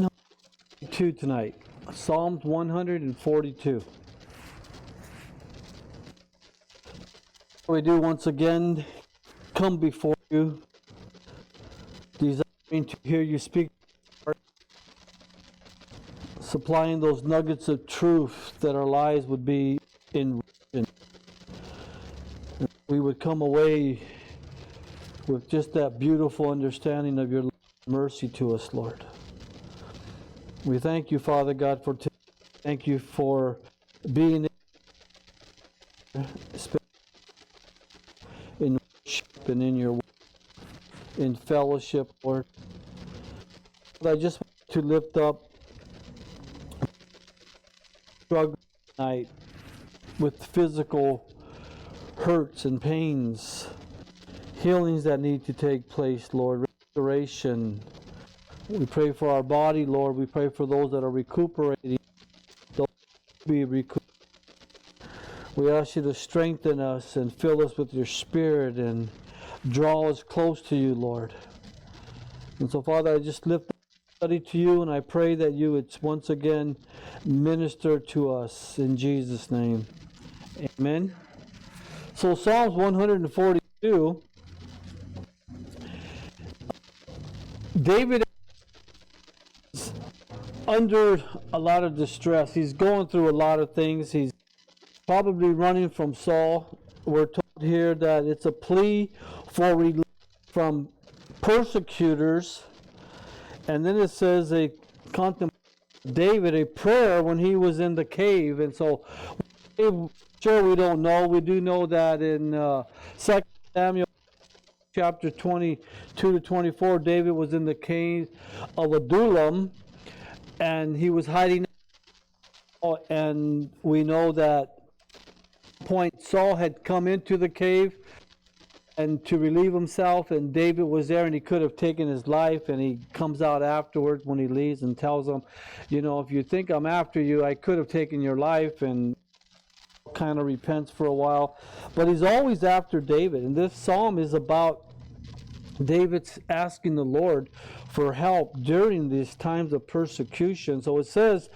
142 tonight. Psalms 142. We do once again come before you, desiring to hear you speak, supplying those nuggets of truth that our lives would be enriched. We would come away with just that beautiful understanding of your mercy to us, Lord. We thank you, Father God, for today. Thank you for being in worship and in your in fellowship, Lord. I just want to lift up struggle tonight with physical hurts and pains, healings that need to take place, Lord, restoration. We pray for our body, Lord. We pray for those that are recuperating. Those be recuperated. We ask you to strengthen us and fill us with your spirit and draw us close to you, Lord. And so, Father, I just lift the study to you, and I pray that you would once again minister to us in Jesus' name. Amen. So Psalms 142, David is under a lot of distress. He's going through a lot of things. He's probably running from Saul. We're told here that it's a plea for relief from persecutors. And then it says a David a prayer when he was in the cave. And so sure we don't know. We do know that in 2 Samuel chapter 22 to 24, David was in the cave of Adullam, and he was hiding. And we know that point Saul had come into the cave and to relieve himself, and David was there, and he could have taken his life, and he comes out afterwards when he leaves and tells him, you know, if you think I'm after you, I could have taken your life, and kind of repents for a while. But he's always after David, and this psalm is about David's asking the Lord for help during these times of persecution. So it says,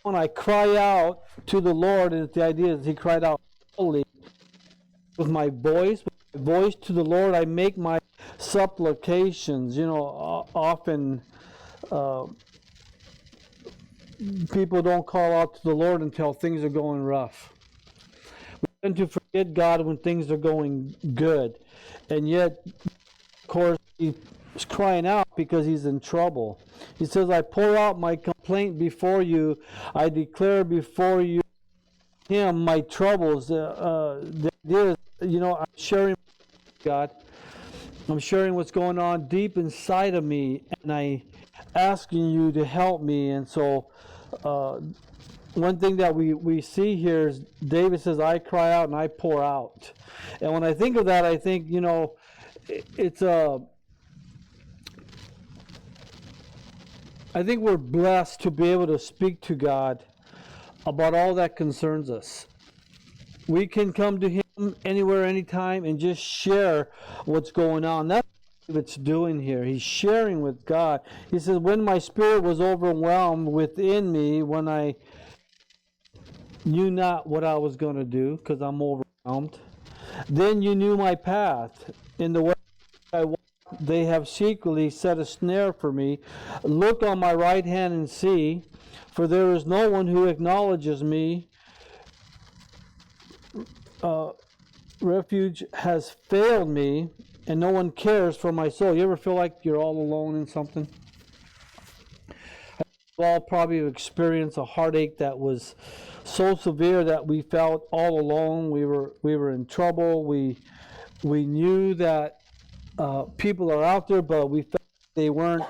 when I cry out to the Lord, and the idea is he cried out holy with my voice to the Lord, I make my supplications. You know, often people don't call out to the Lord until things are going rough. We tend to forget God when things are going good, and yet, of course, he's crying out because he's in trouble. He says, I pour out my complaint before you. I declare before you him my troubles. The idea is, you know, I'm sharing with God. I'm sharing what's going on deep inside of me, and I asking you to help me. And so one thing that we see here is David says, I cry out and I pour out. And when I think of that, I think, you know, it's I think we're blessed to be able to speak to God about all that concerns us. We can come to him anywhere, anytime, and just share what's going on. That's what David's doing here. He's sharing with God. He says, when my spirit was overwhelmed within me, when I knew not what I was going to do, because I'm overwhelmed, then you knew my path. In the way I walked, they have secretly set a snare for me. Look on my right hand and see, for there is no one who acknowledges me. Refuge has failed me, and no one cares for my soul. You ever feel like you're all alone in something? We all probably experienced a heartache that was so severe that we felt all alone. We were in trouble. We knew that people are out there, but we felt they weren't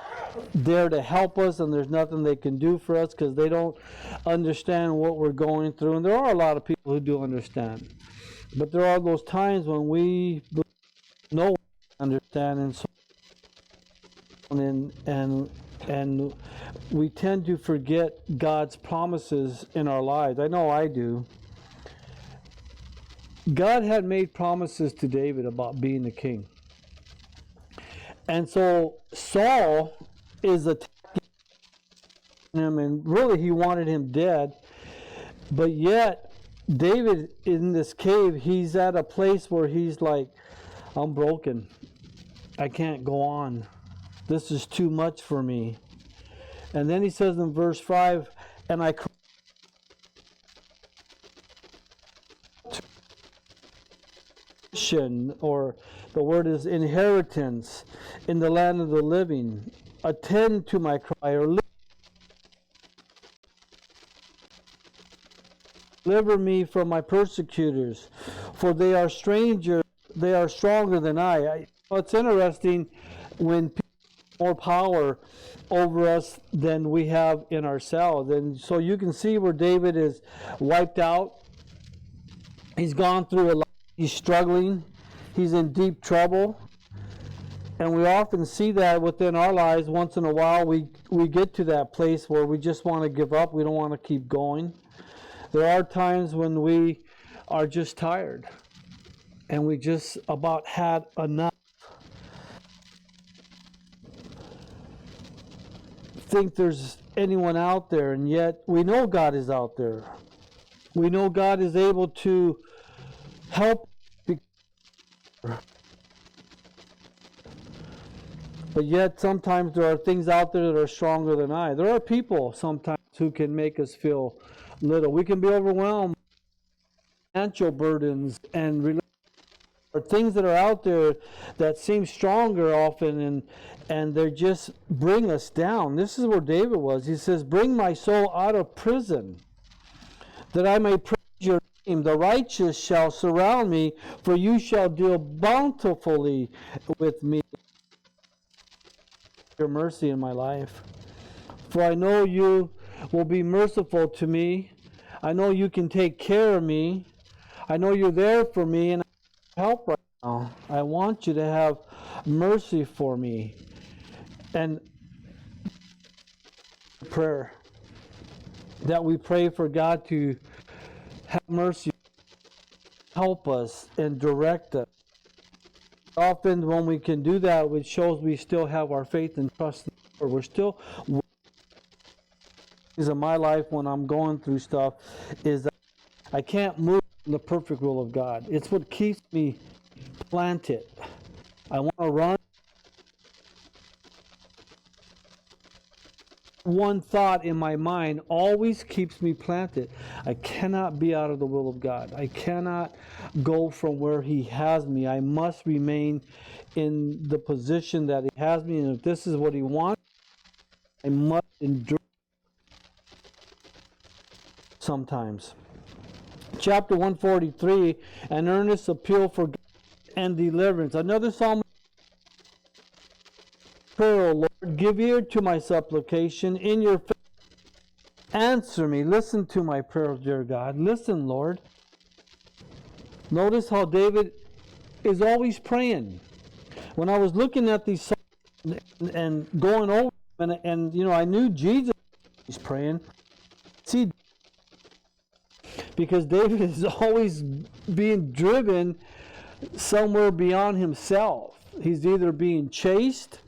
there to help us, and there's nothing they can do for us because they don't understand what we're going through. And there are a lot of people who do understand, but there are those times when we know understand, and so and we tend to forget God's promises in our lives. I know I do. God had made promises to David about being the king. And so Saul is attacking him, and really he wanted him dead. But yet, David in this cave, he's at a place where he's like, I'm broken. I can't go on. This is too much for me. And then he says in verse 5, and I cried, or the word is inheritance in the land of the living. Attend to my cry, or deliver me from my persecutors, for they are strangers, they are stronger than I. It's interesting when people have more power over us than we have in ourselves. And so you can see where David is wiped out. He's gone through a lot. He's struggling. He's in deep trouble. And we often see that within our lives. Once in a while, we get to that place where we just want to give up. We don't want to keep going. There are times when we are just tired and we just about had enough. Think there's anyone out there, and yet we know God is out there. We know God is able to help. But yet sometimes there are things out there that are stronger than I. There are people sometimes who can make us feel little. We can be overwhelmed by financial burdens and or things that are out there that seem stronger often, and they just bring us down. This is where David was. He says, bring my soul out of prison, that I may praise your name. The righteous shall surround me, for you shall deal bountifully with me. Your mercy in my life. For I know you will be merciful to me. I know you can take care of me. I know you're there for me, and I need help right now. I want you to have mercy for me. And prayer that we pray for God to have mercy, help us, and direct us. Often when we can do that, it shows we still have our faith and trust in the Lord. We're still in my life when I'm going through stuff is that I can't move in the perfect will of God. It's what keeps me planted. I want to run. One thought in my mind always keeps me planted. I cannot be out of the will of God. I cannot go from where He has me. I must remain in the position that He has me. And if this is what He wants, I must endure sometimes. Chapter 143, an earnest appeal for God and deliverance. Another psalm. Prayer, O Lord, give ear to my supplication. In your faith, answer me. Listen to my prayer, dear God. Listen, Lord. Notice how David is always praying. When I was looking at these psalms and going over them, and you know, I knew Jesus was praying. See, because David is always being driven somewhere beyond himself. He's either being chased,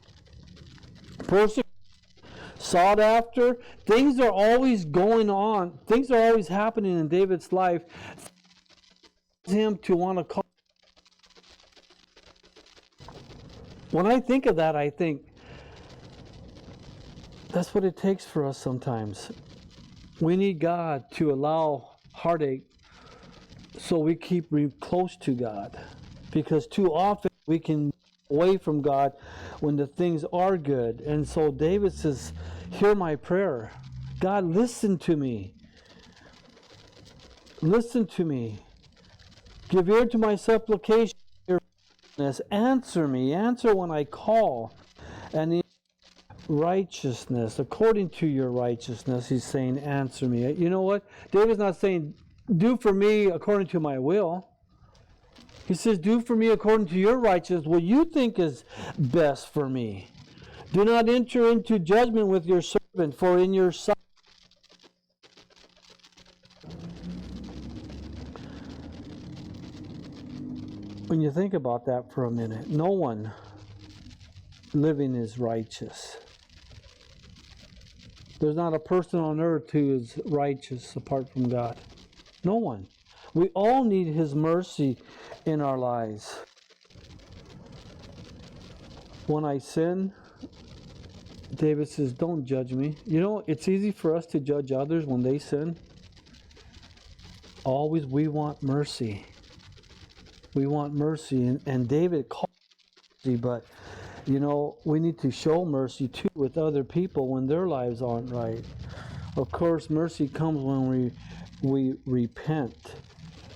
persecuted, sought after. Things are always going on. Things are always happening in David's life. Him to want to call. When I think of that, I think that's what it takes for us sometimes. We need God to allow heartache so we keep close to God, because too often we can away from God when the things are good. And so David says, hear my prayer. God, listen to me. Listen to me. Give ear to my supplication. Answer me. Answer when I call. And in righteousness, according to your righteousness, he's saying, answer me. You know what? David's not saying, do for me according to my will. He says, do for me according to your righteousness, what you think is best for me. Do not enter into judgment with your servant, for in your sight. When you think about that for a minute, no one living is righteous. There's not a person on earth who is righteous apart from God. No one. We all need His mercy in our lives. When I sin, David says, don't judge me. You know, it's easy for us to judge others when they sin. Always we want mercy. We want mercy. And David called mercy, but, you know, we need to show mercy too with other people when their lives aren't right. Of course, mercy comes when we repent.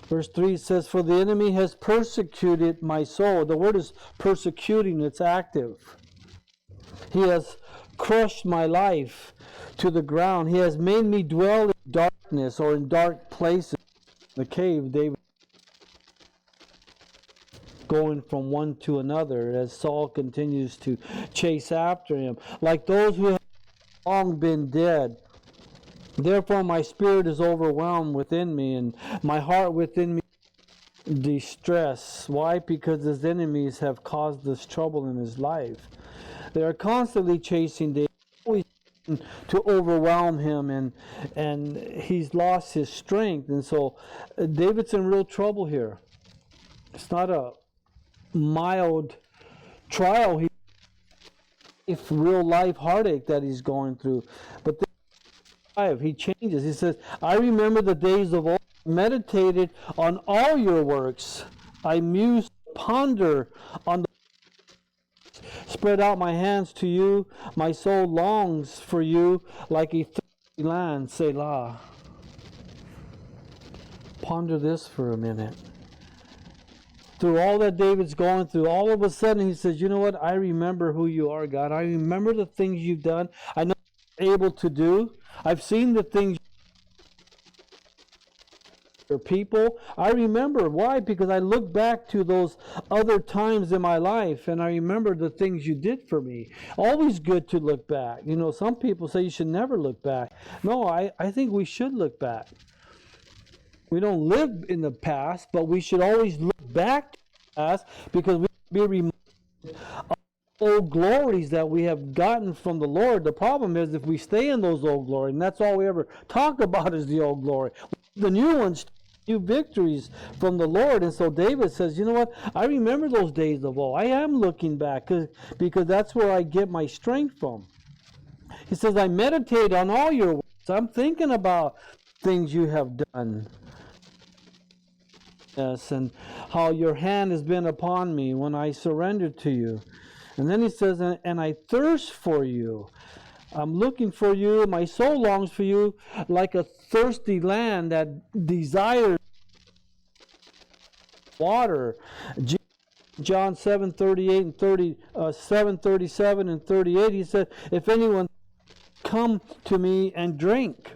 Verse 3 says, for the enemy has persecuted my soul. The word is persecuting, it's active. He has crushed my life to the ground. He has made me dwell in darkness, or in dark places. The cave, David going from one to another as Saul continues to chase after him, like those who have long been dead. Therefore my spirit is overwhelmed within me, and my heart within me distress. Why? Because his enemies have caused this trouble in his life. They are constantly chasing David, always to overwhelm him, and he's lost his strength. And so David's in real trouble here. It's not a mild trial, real life heartache that he's going through. But he changes. He says, I remember the days of old, meditated on all your works. I mused, ponder on the spread out my hands to you. My soul longs for you like a thirsty land. Selah. Ponder this for a minute. Through all that David's going through, all of a sudden he says, you know what? I remember who you are, God. I remember the things you've done. I know what you're able to do. I've seen the things for people. I remember. Why? Because I look back to those other times in my life, and I remember the things you did for me. Always good to look back. You know, some people say you should never look back. No, I think we should look back. We don't live in the past, but we should always look back to the past, because we should be reminded of old glories that we have gotten from the Lord. The problem is if we stay in those old glories, and that's all we ever talk about is the old glory. The new ones, new victories from the Lord. And so David says, you know what? I remember those days of old. I am looking back because that's where I get my strength from. He says, I meditate on all your works. I'm thinking about things you have done. Yes, and how your hand has been upon me when I surrendered to you. And then he says, and I thirst for you. I'm looking for you. My soul longs for you like a thirsty land that desires water. John 7:38 and 7:37 and 38, he said, if anyone come to me and drink,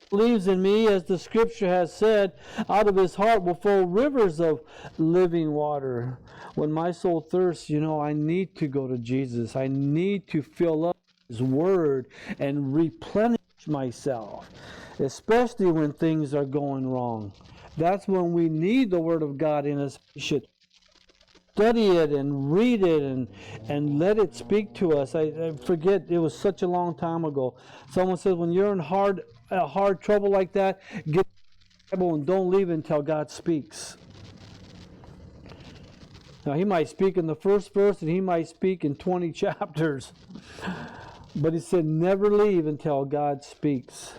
believes in me, as the scripture has said, out of his heart will flow rivers of living water. When my soul thirsts, you know, I need to go to Jesus. I need to fill up his word and replenish myself, especially when things are going wrong. That's when we need the word of God in us. We should study it and read it and let it speak to us. I forget, it was such a long time ago. Someone said, when you're in hard trouble like that, get the Bible and don't leave until God speaks. Now, he might speak in the first verse and he might speak in 20 chapters. But he said, never leave until God speaks.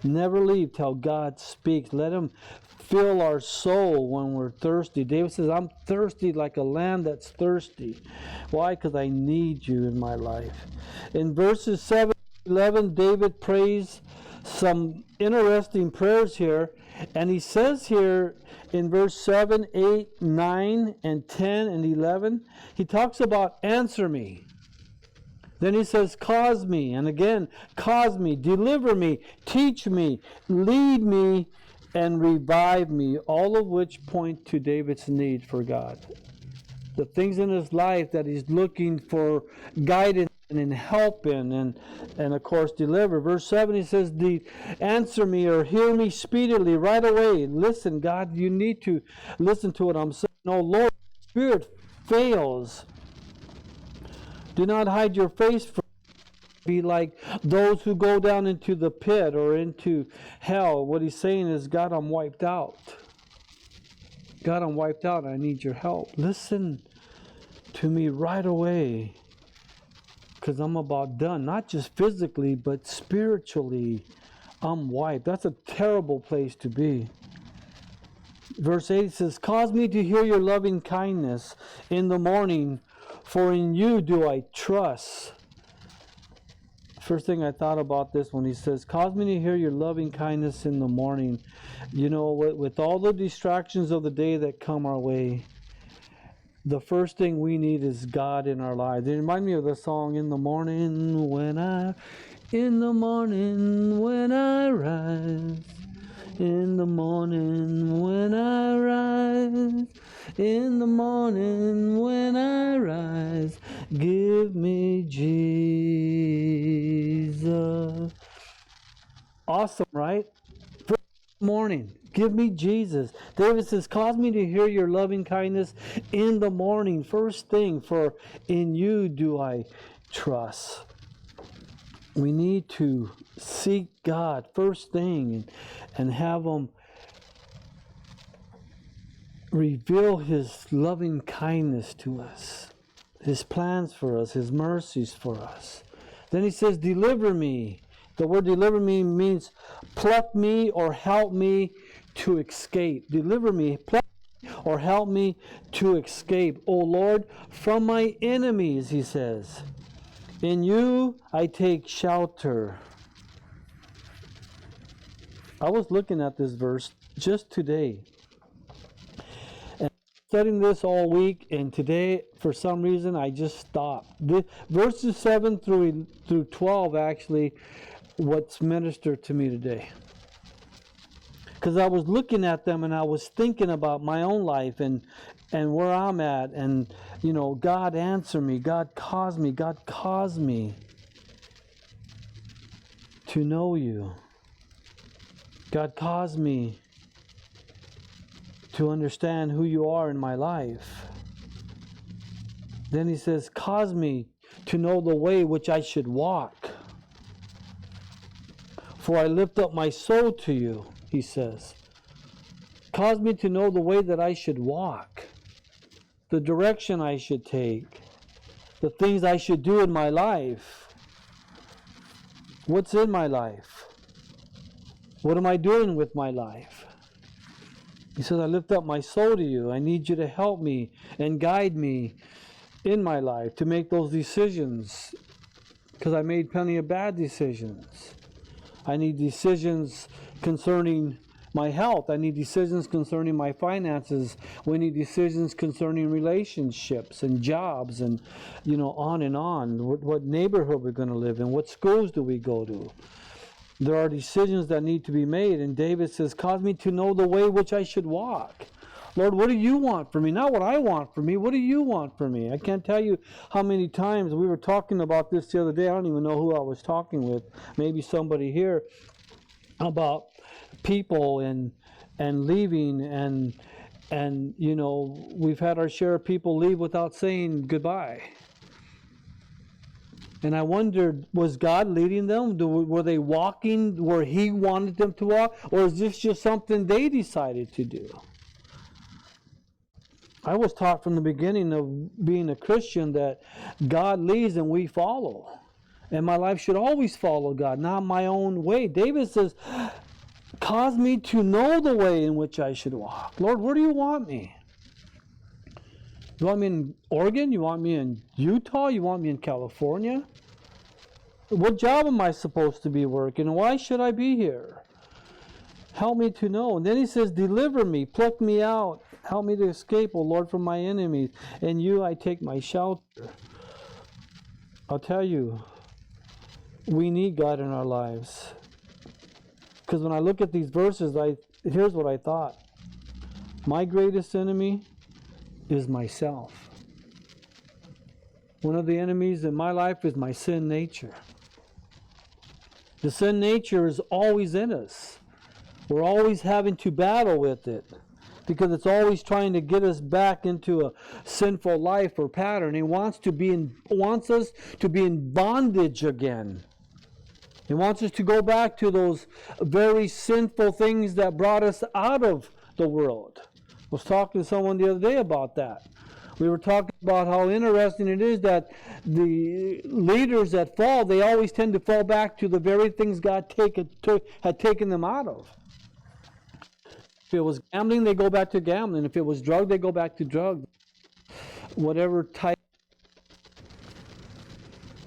Never leave till God speaks. Let him fill our soul when we're thirsty. David says, I'm thirsty like a land that's thirsty. Why? Because I need you in my life. In verses 7 to 11, David prays some interesting prayers here. And he says here in verse 7, 8, 9, and 10, and 11, he talks about answer me. Then he says, cause me. And again, cause me, deliver me, teach me, lead me, and revive me. All of which point to David's need for God. The things in his life that he's looking for guidance and help in, and of course deliver. Verse 7, he says, answer me or hear me speedily, right away. Listen, God, you need to listen to what I'm saying. Oh Lord, Spirit fails. Do not hide your face from me. Be like those who go down into the pit or into hell. What he's saying is, God, I'm wiped out. God, I'm wiped out. I need your help. Listen to me right away, because I'm about done. Not just physically, but spiritually. I'm wiped. That's a terrible place to be. Verse 8 says, cause me to hear your loving kindness in the morning, for in you do I trust. First thing I thought about this when he says, cause me to hear your loving kindness in the morning. You know, with all the distractions of the day that come our way, the first thing we need is God in our lives. It reminds me of the song, In the morning when I rise. In the morning when I rise, in the morning when I rise, give me Jesus. Awesome, right? First morning, give me Jesus. David says, cause me to hear your loving kindness in the morning. First thing, for in you do I trust. We need to seek God first thing and have Him reveal His loving kindness to us, His plans for us, His mercies for us. Then he says, deliver me. The word deliver me means pluck me or help me to escape. Deliver me, pluck me or help me to escape. O Lord, from my enemies, he says. In you I take shelter. I was looking at this verse just today. And studying this all week, and today, for some reason, I just stopped. Verses 7 through 12, actually, what's ministered to me today. Because I was looking at them and I was thinking about my own life and where I'm at, and you know, God answer me, God cause me to know you. God cause me to understand who you are in my life. Then he says, cause me to know the way which I should walk. For I lift up my soul to you, he says. Cause me to know the way that I should walk, the direction I should take, the things I should do in my life. What's in my life? What am I doing with my life? He says, I lift up my soul to you. I need you to help me and guide me in my life to make those decisions, because I made plenty of bad decisions. I need decisions concerning my health. I need decisions concerning my finances. We need decisions concerning relationships and jobs and, you know, on and on. What neighborhood we're going to live in. What schools do we go to? There are decisions that need to be made. And David says, cause me to know the way which I should walk. Lord, what do you want for me? Not what I want for me. What do you want for me? I can't tell you how many times we were talking about this the other day. I don't even know who I was talking with. Maybe somebody here, about people and leaving, and you know, we've had our share of people leave without saying goodbye. And I wondered, was God leading them? Were they walking where He wanted them to walk? Or is this just something they decided to do? I was taught from the beginning of being a Christian that God leads and we follow. And my life should always follow God, not my own way. David says, cause me to know the way in which I should walk. Lord, where do you want me? You want me in Oregon? You want me in Utah? You want me in California? What job am I supposed to be working? Why should I be here? Help me to know. And then he says, deliver me, pluck me out. Help me to escape, O Lord, from my enemies. In you I take my shelter. I'll tell you, we need God in our lives. Because when I look at these verses, here's what I thought. My greatest enemy is myself. One of the enemies in my life is my sin nature. The sin nature is always in us. We're always having to battle with it. because it's always trying to get us back into a sinful life or pattern. He wants us to be in bondage again. He wants us to go back to those very sinful things that brought us out of the world. I was talking to someone the other day about that. We were talking about how interesting it is that the leaders that fall, they always tend to fall back to the very things God had taken them out of. If it was gambling, they go back to gambling. If it was drug, they go back to drug. Whatever type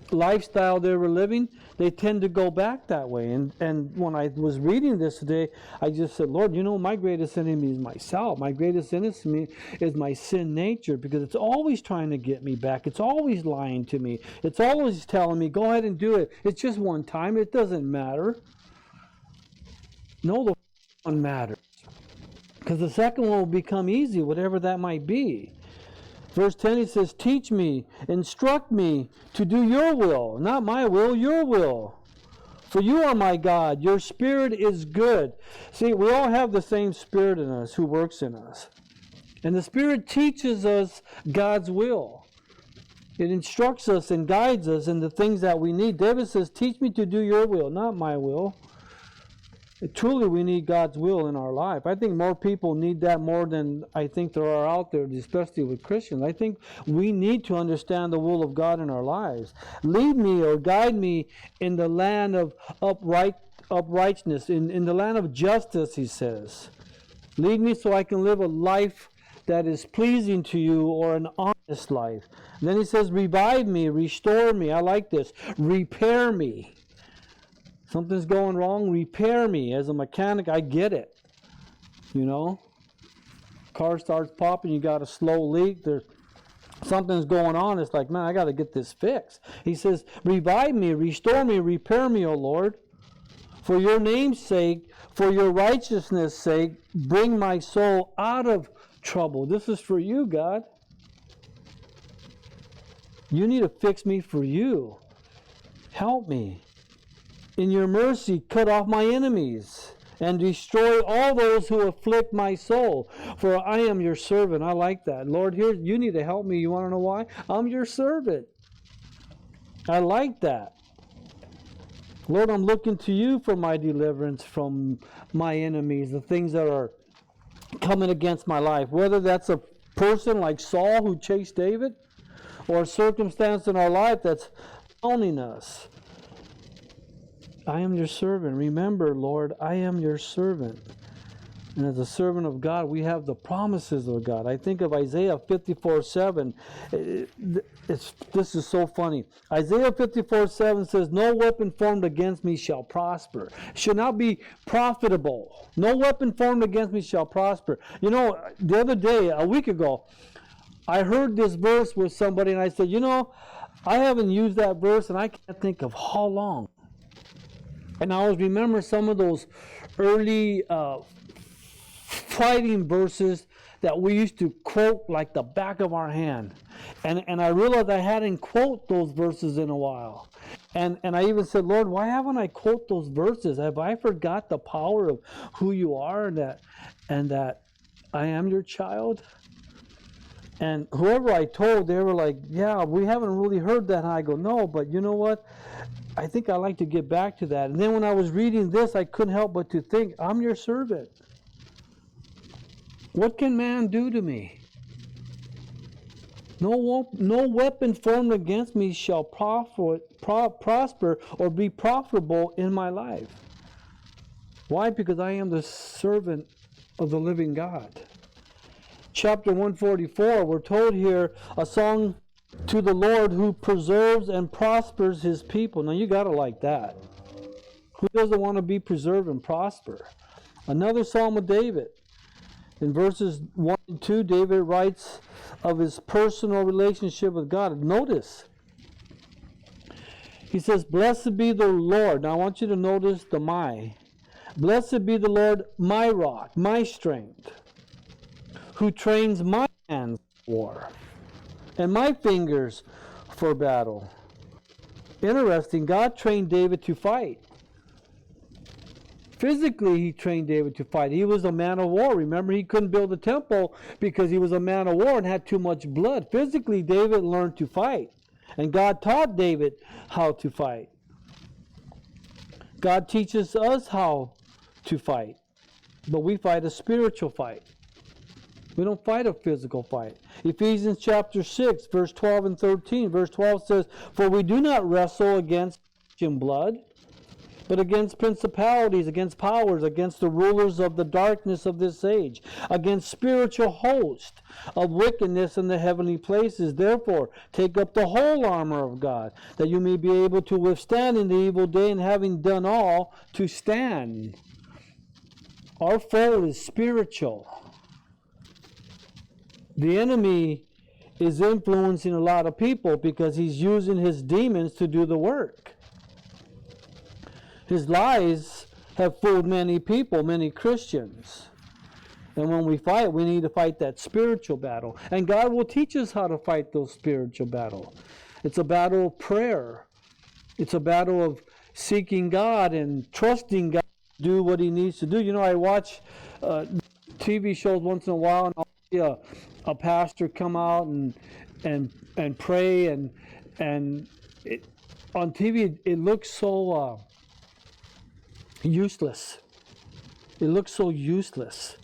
of lifestyle they were living, they tend to go back that way. And when I was reading this today, I just said, Lord, my greatest enemy is myself. My greatest enemy is my sin nature, because it's always trying to get me back. It's always lying to me. It's always telling me, go ahead and do it. It's just one time. It doesn't matter. No, the one matters. Because the second one will become easy, whatever that might be. Verse 10, he says, teach me, instruct me to do your will, not my will, your will. For you are my God, your spirit is good. See, we all have the same spirit in us who works in us. And the Spirit teaches us God's will. It instructs us and guides us in the things that we need. David says, teach me to do your will, not my will. Truly, we need God's will in our life. I think more people need that more than I think there are out there, especially with Christians. I think we need to understand the will of God in our lives. Lead me or guide me in the land of uprightness, in the land of justice, he says. Lead me so I can live a life that is pleasing to you, or an honest life. And then he says, revive me, restore me. I like this. Repair me. Something's going wrong, repair me. As a mechanic, I get it. Car starts popping, you got a slow leak, something's going on. It's like, man, I got to get this fixed. He says, revive me, restore me, repair me, O Lord. For your name's sake, for your righteousness' sake, bring my soul out of trouble. This is for you, God. You need to fix me for you. Help me. In your mercy, cut off my enemies and destroy all those who afflict my soul. For I am your servant. I like that. Lord, here, you need to help me. You want to know why? I'm your servant. I like that. Lord, I'm looking to you for my deliverance from my enemies, the things that are coming against my life. Whether that's a person like Saul who chased David, or a circumstance in our life that's owning us. I am your servant. Remember, Lord, I am your servant. And as a servant of God, we have the promises of God. I think of Isaiah 54:7. This is so funny. Isaiah 54:7 says, no weapon formed against me shall prosper. Should not be profitable. No weapon formed against me shall prosper. The other day, a week ago, I heard this verse with somebody, and I said, I haven't used that verse, and I can't think of how long. And I always remember some of those early fighting verses that we used to quote like the back of our hand. And I realized I hadn't quote those verses in a while. And I even said, Lord, why haven't I quote those verses? Have I forgot the power of who you are and that I am your child? And whoever I told, they were like, yeah, we haven't really heard that. And I go, no, but you know what? I think I like to get back to that. And then when I was reading this, I couldn't help but to think, I'm your servant. What can man do to me? No weapon formed against me shall prosper or be profitable in my life. Why? Because I am the servant of the living God. Chapter 144, we're told here, a song to the Lord who preserves and prospers his people. Now you got to like that. Who doesn't want to be preserved and prosper? Another Psalm of David. In verses 1 and 2, David writes of his personal relationship with God. Notice, he says, blessed be the Lord. Now I want you to notice the my. Blessed be the Lord, my rock, my strength, who trains my hands for war and my fingers for battle. Interesting, God trained David to fight. Physically, he trained David to fight. He was a man of war. Remember, he couldn't build a temple because he was a man of war and had too much blood. Physically, David learned to fight. And God taught David how to fight. God teaches us how to fight. But we fight a spiritual fight. We don't fight a physical fight. Ephesians chapter 6, verse 12 and 13. Verse 12 says, "For we do not wrestle against flesh and blood, but against principalities, against powers, against the rulers of the darkness of this age, against spiritual hosts of wickedness in the heavenly places. Therefore, take up the whole armor of God, that you may be able to withstand in the evil day, and having done all, to stand." Our foe is spiritual. The enemy is influencing a lot of people because he's using his demons to do the work. His lies have fooled many people, many Christians. And when we fight, we need to fight that spiritual battle. And God will teach us how to fight those spiritual battles. It's a battle of prayer. It's a battle of seeking God and trusting God to do what He needs to do. You know, I watch TV shows once in a while, and I'll see a pastor come out and pray, and on TV it looks so useless. It looks so useless.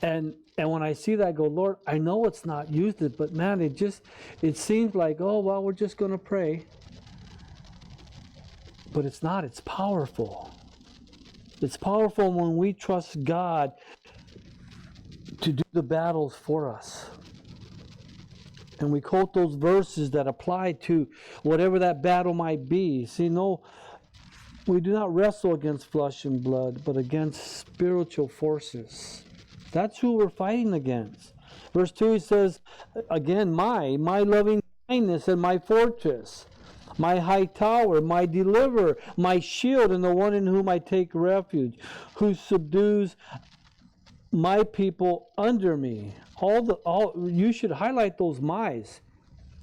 And when I see that, I go, Lord, I know it's not useless, but man, it seems like, oh, well, we're just going to pray. But it's not. It's powerful. It's powerful when we trust God to do the battles for us. And we quote those verses that apply to whatever that battle might be. See, no, we do not wrestle against flesh and blood, but against spiritual forces. That's who we're fighting against. Verse 2, he says, again, my loving kindness and my fortress, my high tower, my deliverer, my shield, and the one in whom I take refuge, who subdues my people under me. You should highlight those my's.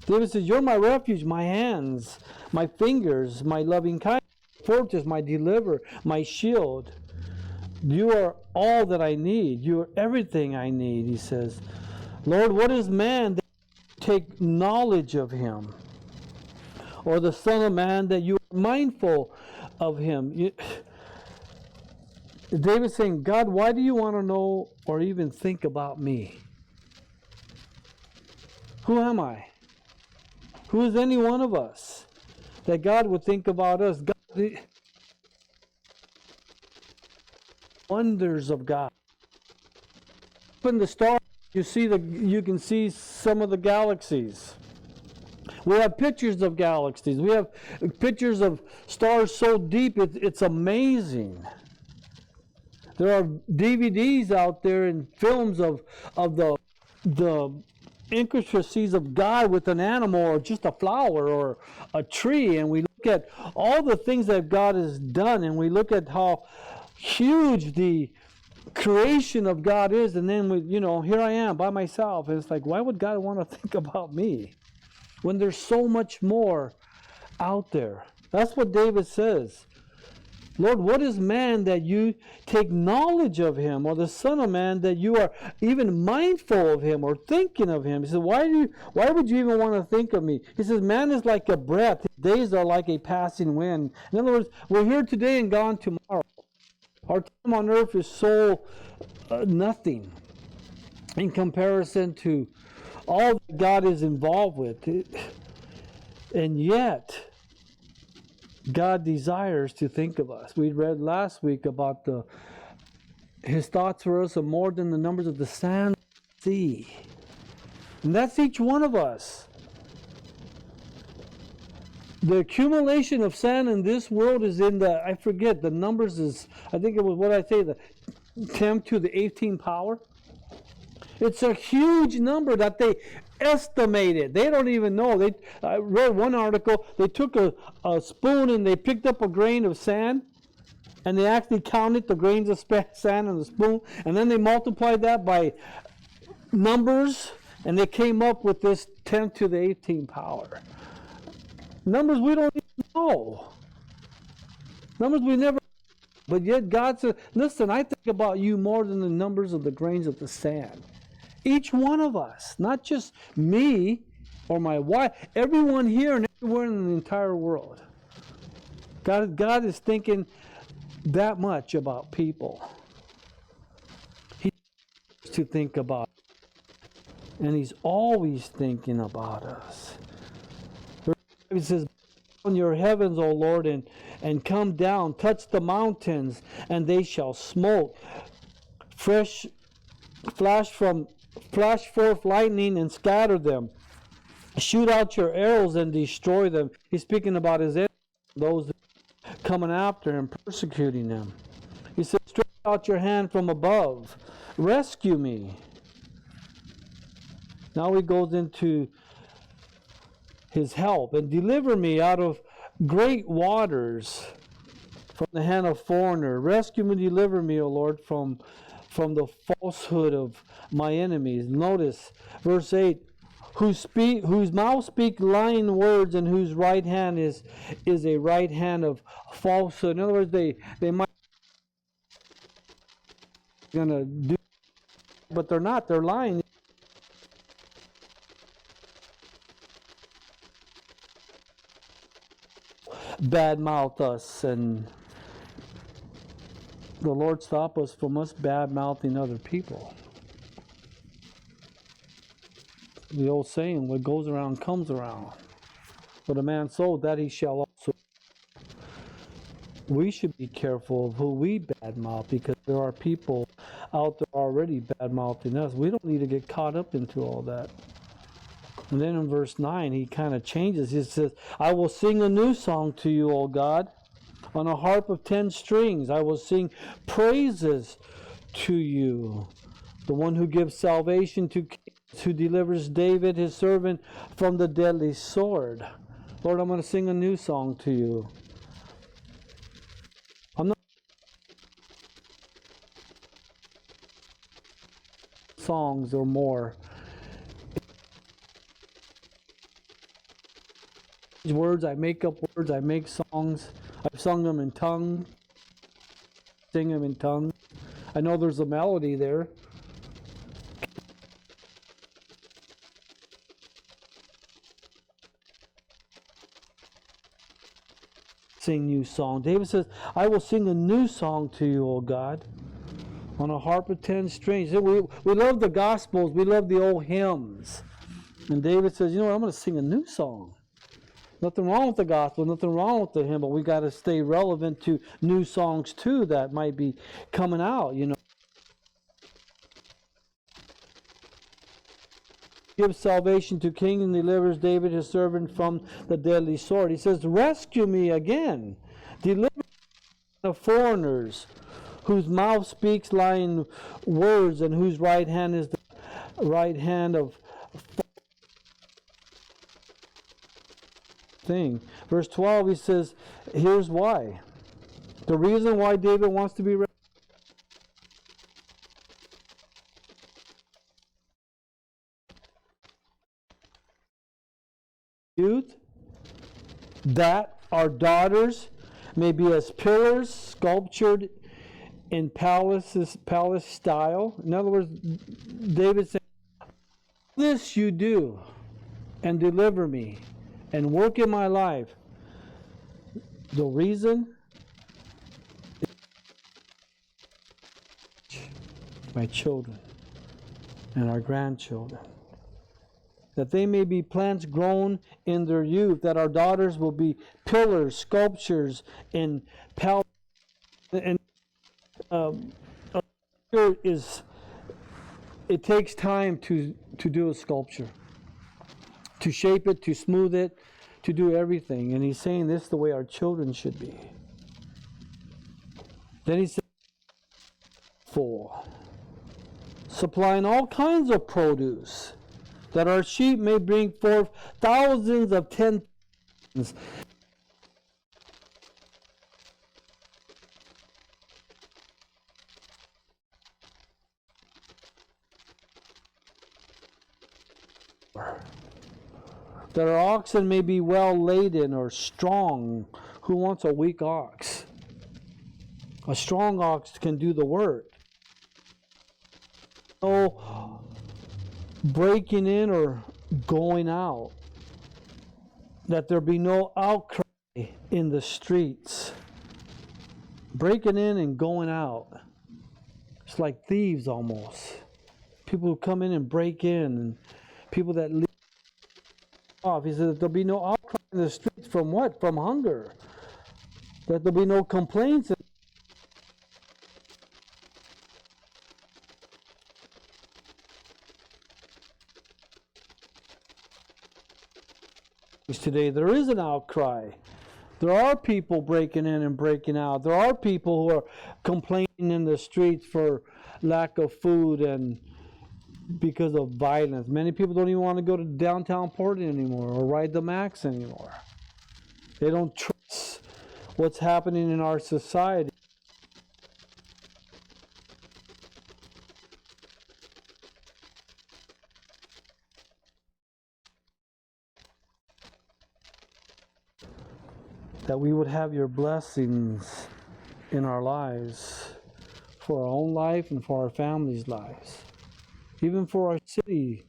David says, you're my refuge, my hands, my fingers, my loving kindness, fortress, my deliverer, my shield. You are all that I need. You are everything I need, he says. Lord, what is man that you take knowledge of him? Or the Son of Man that you are mindful of him? David's saying, God, why do you want to know or even think about me? Who am I? Who is any one of us that God would think about us? God, wonders of God. Up in the stars, you can see some of the galaxies. We have pictures of galaxies. We have pictures of stars so deep, it's amazing. There are DVDs out there and films of the intricacies of God with an animal or just a flower or a tree, and we look at all the things that God has done, and we look at how huge the creation of God is, and then here I am by myself, and it's like, why would God want to think about me when there's so much more out there? That's what David says. Lord, what is man that you take knowledge of him, or the Son of Man that you are even mindful of him or thinking of him? He says, why would you even want to think of me? He says, man is like a breath. His days are like a passing wind. In other words, we're here today and gone tomorrow. Our time on earth is so nothing in comparison to all that God is involved with. And yet, God desires to think of us. We read last week about His thoughts for us are more than the numbers of the sand of the sea. And that's each one of us. The accumulation of sand in this world is I forget, the numbers is, I think it was the 10 to the 18th power. It's a huge number that they estimated. They don't even know. I read one article, they took a spoon and they picked up a grain of sand, and they actually counted the grains of sand in the spoon, and then they multiplied that by numbers, and they came up with this 10 to the 18th power. Numbers we don't even know. Numbers we never But yet God said, listen, I think about you more than the numbers of the grains of the sand. Each one of us, not just me or my wife, everyone here and everywhere in the entire world. God is thinking that much about people. He wants to think about it. And He's always thinking about us. He says, on your heavens, O Lord, and come down, touch the mountains, and they shall smoke. Flash forth lightning and scatter them. Shoot out your arrows and destroy them. He's speaking about his enemies, those coming after him, persecuting him. He says, stretch out your hand from above. Rescue me. Now he goes into his help, and deliver me out of great waters from the hand of foreigner. Rescue me, deliver me, O Lord, from the falsehood of my enemies. Notice verse 8, whose mouth speak lying words, and whose right hand is a right hand of falsehood. In other words, they might be gonna do, but they're not. They're lying. Badmouth us, and the Lord stop us from us bad-mouthing other people. The old saying, what goes around comes around. What a man sowed, that he shall also. We should be careful of who we badmouth, because there are people out there already badmouthing us. We don't need to get caught up into all that. And then in verse 9, he kind of changes. He says, I will sing a new song to you, O God, on a harp of 10 strings. I will sing praises to you, the one who gives salvation to kings, who delivers David, his servant, from the deadly sword. Lord, I'm going to sing a new song to you. I'm not songs or more. Words, I make up words, I make songs. I've sung them in tongues, sing them in tongues. I know there's a melody there. Sing new song. David says, I will sing a new song to you, O God, on a harp of 10 strings. We love the Gospels, we love the old hymns. And David says, you know what, I'm going to sing a new song. Nothing wrong with the gospel, nothing wrong with the hymn, but we got to stay relevant to new songs too that might be coming out, you know. Gives salvation to king and delivers David his servant from the deadly sword. He says, rescue me again. Deliver me from the foreigners, whose mouth speaks lying words, and whose right hand is the right hand of thing. Verse 12, he says, here's why. The reason why David wants to be youth, that our daughters may be as pillars sculptured in palace style. In other words, David said, this you do and deliver me and work in my life. The reason, my children and our grandchildren, that they may be plants grown in their youth, that our daughters will be pillars, sculptures in palace. And it takes time to do a sculpture, to shape it, to smooth it, to do everything. And he's saying this is the way our children should be. Then he says, full, supplying all kinds of produce, that our sheep may bring forth thousands of 10,000s. That our oxen may be well laden or strong. Who wants a weak ox? A strong ox can do the work. No breaking in or going out. That there be no outcry in the streets. Breaking in and going out. It's like thieves almost. People who come in and break in, and people that leave off. He said that there'll be no outcry in the streets from what? From hunger. That there'll be no complaints. Today there is an outcry. There are people breaking in and breaking out. There are people who are complaining in the streets for lack of food and because of violence. Many people don't even want to go to downtown Portland anymore or ride the Max anymore. They don't trust what's happening in our society. That we would have your blessings in our lives, for our own life and for our families' lives, even for our city,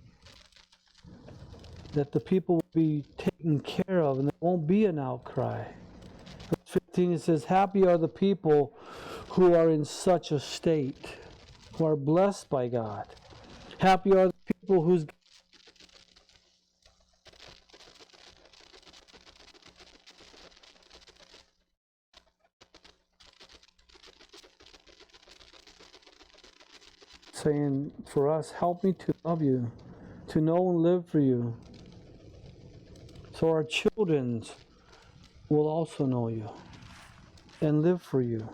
that the people will be taken care of and there won't be an outcry. Verse 15, it says, happy are the people who are in such a state, who are blessed by God. Happy are the people whose saying for us, help me to love you, to know and live for you. So our children will also know you and live for you.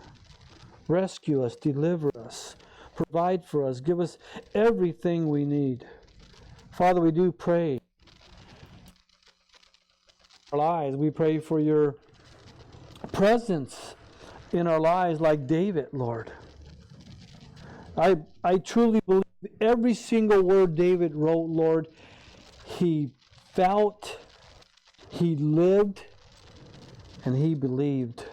Rescue us, deliver us, provide for us, give us everything we need. Father, we do pray for our lives. We pray for your presence in our lives like David, Lord. I truly believe every single word David wrote, Lord, he felt, he lived, and he believed.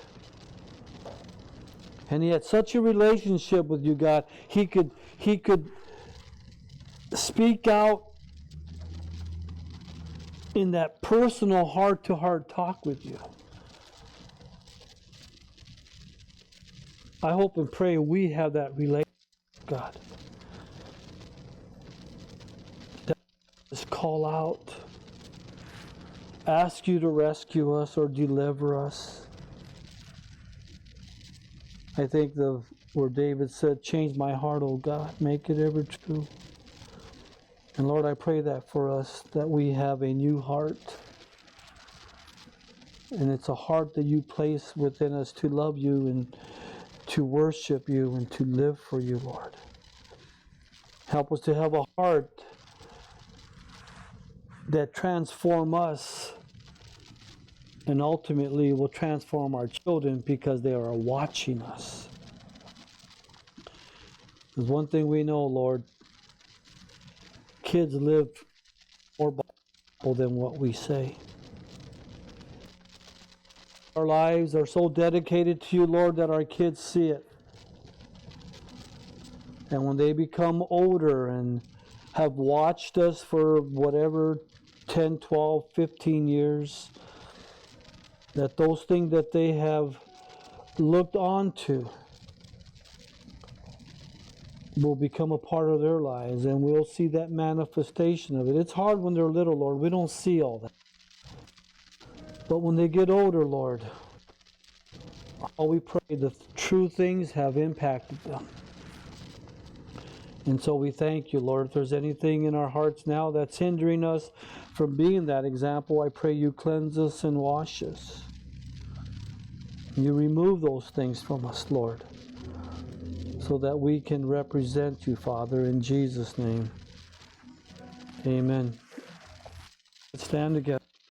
And he had such a relationship with you, God. He could speak out in that personal heart-to-heart talk with you. I hope and pray we have that relationship, God. Just call out, ask you to rescue us or deliver us. I think where David said, change my heart, O God, make it ever true. And Lord, I pray that for us, that we have a new heart. And it's a heart that you place within us to love you and to worship you and to live for you, Lord. Help us to have a heart that transforms us and ultimately will transform our children because they are watching us. There's one thing we know, Lord. Kids live more Bible than what we say. Our lives are so dedicated to you, Lord, that our kids see it. And when they become older and have watched us for whatever 10, 12, 15 years, that those things that they have looked onto will become a part of their lives, and we'll see that manifestation of it. It's hard when they're little, Lord. We don't see all that. But when they get older, Lord, all we pray the true things have impacted them. And so we thank you, Lord. If there's anything in our hearts now that's hindering us from being that example, I pray you cleanse us and wash us. You remove those things from us, Lord, so that we can represent you, Father, in Jesus' name. Amen. Let's stand together.